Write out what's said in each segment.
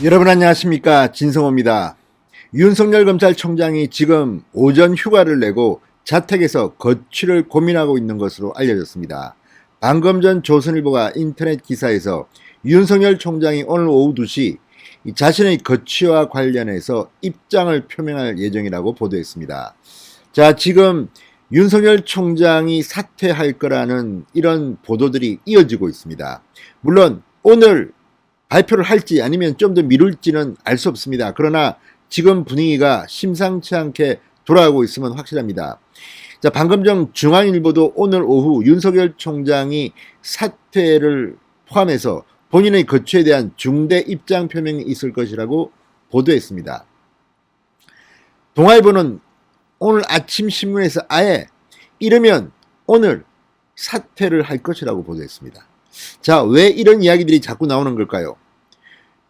여러분 안녕하십니까, 진성호입니다. 윤석열 검찰총장이 지금 오전 휴가를 내고 자택에서 거취를 고민하고 있는 것으로 알려졌습니다. 방금 전 조선일보가 인터넷 기사에서 윤석열 총장이 오늘 오후 2시 자신의 거취와 관련해서 입장을 표명할 예정이라고 보도했습니다. 자, 지금 윤석열 총장이 사퇴할 거라는 이런 보도들이 이어지고 있습니다. 물론 오늘 발표를 할지 아니면 좀 더 미룰지는 알 수 없습니다. 그러나 지금 분위기가 심상치 않게 돌아가고 있으면 확실합니다. 자, 방금 전 중앙일보도 오늘 오후 윤석열 총장이 사퇴를 포함해서 본인의 거취에 대한 중대 입장 표명이 있을 것이라고 보도했습니다. 동아일보는 오늘 아침 신문에서 아예 이르면 오늘 사퇴를 할 것이라고 보도했습니다. 자, 왜 이런 이야기들이 자꾸 나오는 걸까요?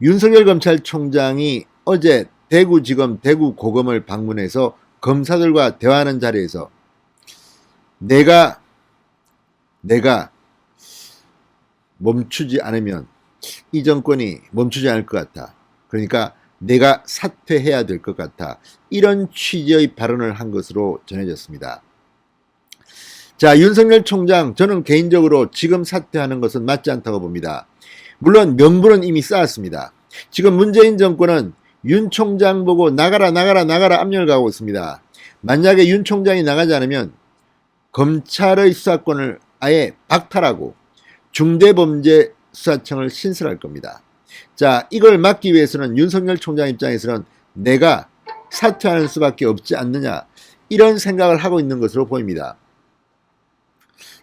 윤석열 검찰총장이 어제 대구지검 대구고검을 방문해서 검사들과 대화하는 자리에서 내가 멈추지 않으면 이 정권이 멈추지 않을 것 같아. 그러니까 내가 사퇴해야 될 것 같아. 이런 취지의 발언을 한 것으로 전해졌습니다. 자, 윤석열 총장, 저는 개인적으로 지금 사퇴하는 것은 맞지 않다고 봅니다. 물론 명분은 이미 쌓았습니다. 지금 문재인 정권은 윤 총장 보고 나가라 압력을 가하고 있습니다. 만약에 윤 총장이 나가지 않으면 검찰의 수사권을 아예 박탈하고 중대범죄수사청을 신설할 겁니다. 자, 이걸 막기 위해서는 윤석열 총장 입장에서는 내가 사퇴하는 수밖에 없지 않느냐, 이런 생각을 하고 있는 것으로 보입니다.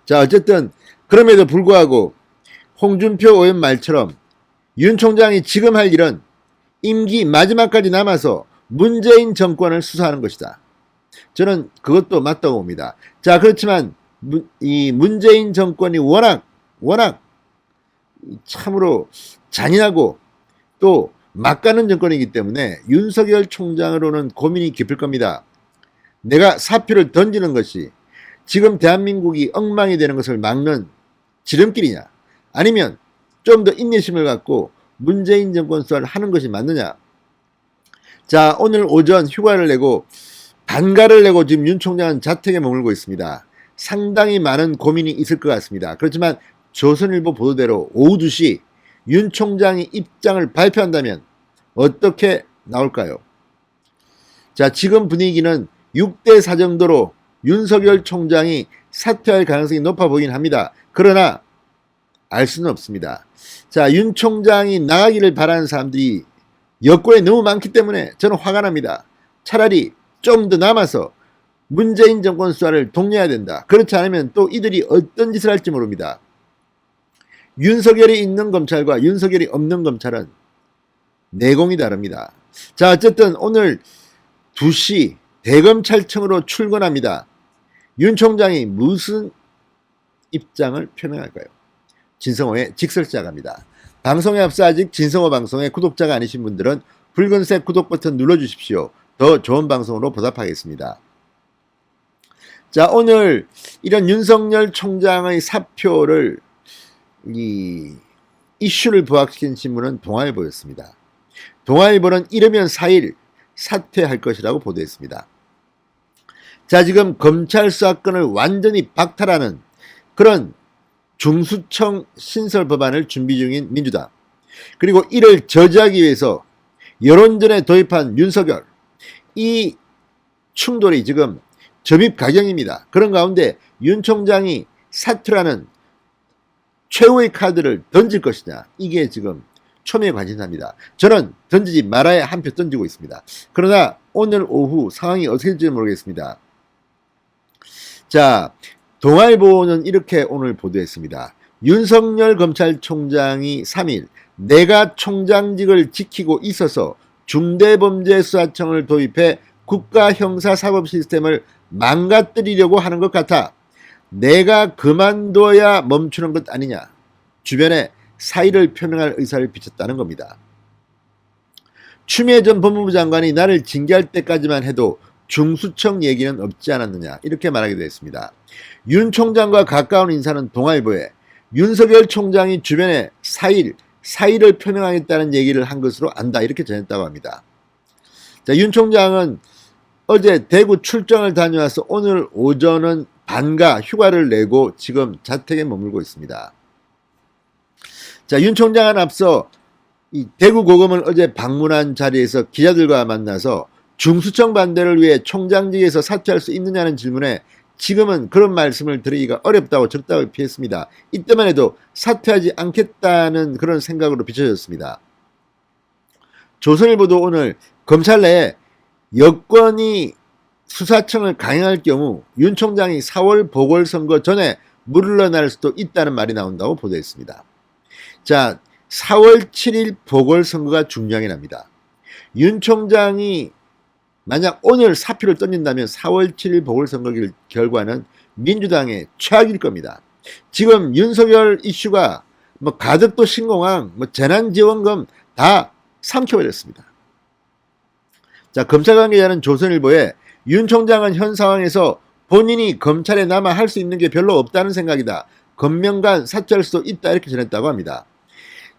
자, 어쨌든 그럼에도 불구하고 홍준표 의원 말처럼 윤 총장이 지금 할 일은 임기 마지막까지 남아서 문재인 정권을 수사하는 것이다. 저는 그것도 맞다고 봅니다. 자, 그렇지만 이 문재인 정권이 워낙 참으로 잔인하고 또 막가는 정권이기 때문에 윤석열 총장으로는 고민이 깊을 겁니다. 내가 사표를 던지는 것이 지금 대한민국이 엉망이 되는 것을 막는 지름길이냐, 아니면 좀 더 인내심을 갖고 문재인 정권 수사를 하는 것이 맞느냐. 자, 오늘 오전 휴가를 내고 반가를 내고 지금 윤 총장은 자택에 머물고 있습니다. 상당히 많은 고민이 있을 것 같습니다. 그렇지만 조선일보 보도대로 오후 2시 윤 총장이 입장을 발표한다면 어떻게 나올까요? 자, 지금 분위기는 6대4 정도로 윤석열 총장이 사퇴할 가능성이 높아 보이긴 합니다. 그러나 알 수는 없습니다. 자, 윤 총장이 나가기를 바라는 사람들이 여권에 너무 많기 때문에 저는 화가 납니다. 차라리 좀 더 남아서 문재인 정권 수사를 독려해야 된다. 그렇지 않으면 또 이들이 어떤 짓을 할지 모릅니다. 윤석열이 있는 검찰과 윤석열이 없는 검찰은 내공이 다릅니다. 자, 어쨌든 오늘 2시 대검찰청으로 출근합니다. 윤 총장이 무슨 입장을 표명할까요? 진성호의 직설시작합니다. 방송에 앞서 아직 진성호 방송의 구독자가 아니신 분들은 붉은색 구독 버튼 눌러주십시오. 더 좋은 방송으로 보답하겠습니다. 자, 오늘 이런 윤석열 총장의 사표를 이슈를 부각시킨 신문은 동아일보였습니다. 동아일보는 이르면 4일 사퇴할 것이라고 보도했습니다. 자, 지금 검찰 수사권을 완전히 박탈하는 그런 중수청 신설 법안을 준비 중인 민주당, 그리고 이를 저지하기 위해서 여론전에 도입한 윤석열, 이 충돌이 지금 점입가경입니다. 그런 가운데 윤 총장이 사퇴라는 최후의 카드를 던질 것이냐, 이게 지금 초미의 관심사입니다. 저는 던지지 말아야 한 표 던지고 있습니다. 그러나 오늘 오후 상황이 어떻게 될지 모르겠습니다. 자, 동아일보는 이렇게 오늘 보도했습니다. 윤석열 검찰총장이 3일 내가 총장직을 지키고 있어서 중대범죄수사청을 도입해 국가형사사법 시스템을 망가뜨리려고 하는 것 같아 내가 그만둬야 멈추는 것 아니냐, 주변에 사의를 표명할 의사를 비쳤다는 겁니다. 추미애 전 법무부 장관이 나를 징계할 때까지만 해도 중수청 얘기는 없지 않았느냐, 이렇게 말하기도 했습니다. 윤 총장과 가까운 인사는 동아일보에 윤석열 총장이 주변에 4일 사의를 표명하겠다는 얘기를 한 것으로 안다. 이렇게 전했다고 합니다. 자, 윤 총장은 어제 대구 출장을 다녀와서 오늘 오전은 반가 휴가를 내고 지금 자택에 머물고 있습니다. 자, 윤 총장은 앞서 이 대구 고검을 어제 방문한 자리에서 기자들과 만나서 중수청 반대를 위해 총장직에서 사퇴할 수 있느냐는 질문에 지금은 그런 말씀을 드리기가 어렵다고 적답을 피했습니다. 이때만 해도 사퇴하지 않겠다는 그런 생각으로 비춰졌습니다. 조선일보도 오늘 검찰 내에 여권이 수사청을 강행할 경우 윤 총장이 4월 보궐선거 전에 물러날 수도 있다는 말이 나온다고 보도했습니다. 자, 4월 7일 보궐선거가 중요하게 납니다. 윤 총장이 만약 오늘 사표를 던진다면 4월 7일 보궐선거 결과는 민주당의 최악일 겁니다. 지금 윤석열 이슈가 뭐 가덕도 신공항, 뭐 재난지원금 다 삼켜버렸습니다. 자, 검찰 관계자는 조선일보에 윤 총장은 현 상황에서 본인이 검찰에 남아 할 수 있는 게 별로 없다는 생각이다. 검명간 사퇴할 수도 있다. 이렇게 전했다고 합니다.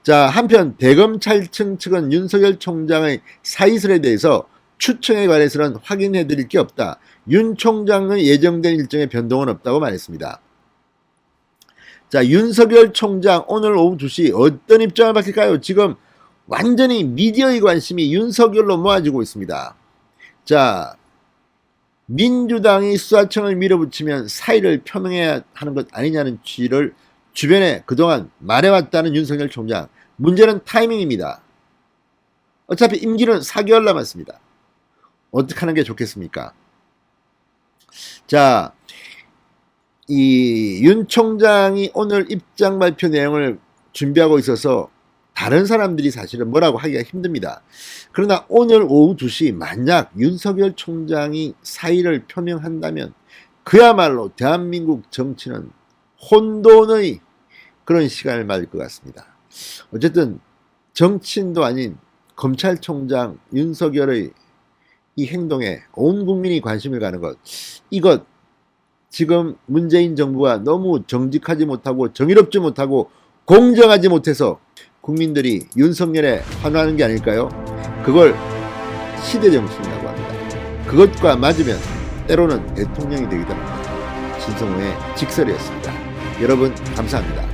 자, 한편 대검찰청 측은 윤석열 총장의 사의설에 대해서 추청에 관해서는 확인해 드릴 게 없다. 윤 총장의 예정된 일정에 변동은 없다고 말했습니다. 자, 윤석열 총장 오늘 오후 2시 어떤 입장을 밝힐까요? 지금 완전히 미디어의 관심이 윤석열로 모아지고 있습니다. 자, 민주당이 수사청을 밀어붙이면 사의를 표명해야 하는 것 아니냐는 취지를 주변에 그동안 말해왔다는 윤석열 총장. 문제는 타이밍입니다. 어차피 임기는 4개월 남았습니다. 어떻게 하는 게 좋겠습니까? 자, 이 윤 총장이 오늘 입장 발표 내용을 준비하고 있어서 다른 사람들이 사실은 뭐라고 하기가 힘듭니다. 그러나 오늘 오후 2시 만약 윤석열 총장이 사의를 표명한다면 그야말로 대한민국 정치는 혼돈의 그런 시간을 맞을 것 같습니다. 어쨌든 정치인도 아닌 검찰총장 윤석열의 이 행동에 온 국민이 관심을 가는 것, 이것 지금 문재인 정부가 너무 정직하지 못하고 정의롭지 못하고 공정하지 못해서 국민들이 윤석열에 환호하는 게 아닐까요? 그걸 시대정신이라고 합니다. 그것과 맞으면 때로는 대통령이 되기도 합니다. 신성호의 직설이었습니다. 여러분 감사합니다.